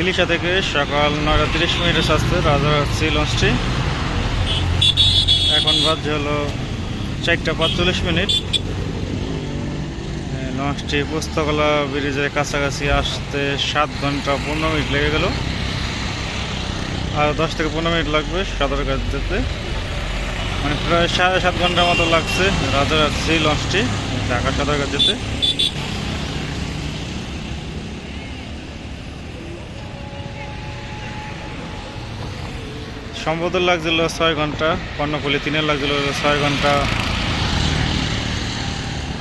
ইলিশা থেকে সকাল 9:30 আসতে রাজারহাট লঞ্চটি। এখন বাজছে হলো 4:45। লঞ্চটি পোস্তগোলা ব্রিজের কাছাকাছি আসতে 7 ঘন্টা 15 মিনিট লেগে গেল। আর 10 থেকে 15 মিনিট লাগবে সাঁতারঘাট যেতে, মানে প্রায় 7.5 ঘন্টার মতো লাগছে রাজারহাট লঞ্চটি ঢাকা সাঁতারঘাট যেতে। সম্ভবত লাগছিল 6 ঘন্টা, কর্ণফুলী 3-এর লাগছিল 6 ঘন্টা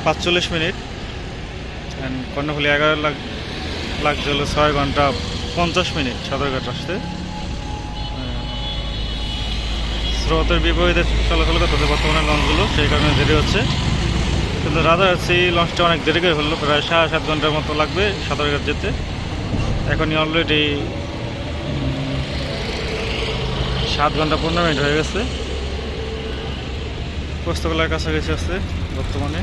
45 মিনিট, কর্ণফুলী 11 লাগছিল 6 ঘন্টা 50 মিনিট সাঁতারঘাট আসতে। স্রোতের বিপরীতে চলাচল করতেছে বর্তমানে লঞ্চগুলো, সেই কারণে দেরি হচ্ছে। কিন্তু রাজারহাট লঞ্চটা অনেক দেরি করে হলো, প্রায় 7.5 ঘন্টার মতো লাগবে সাঁতারঘাট যেতে। এখনই অলরেডি 7 ঘন্টা 15 মিনিট হয়ে গেছে। পোস্তগোলার কাছাকাছি আছে বর্তমানে।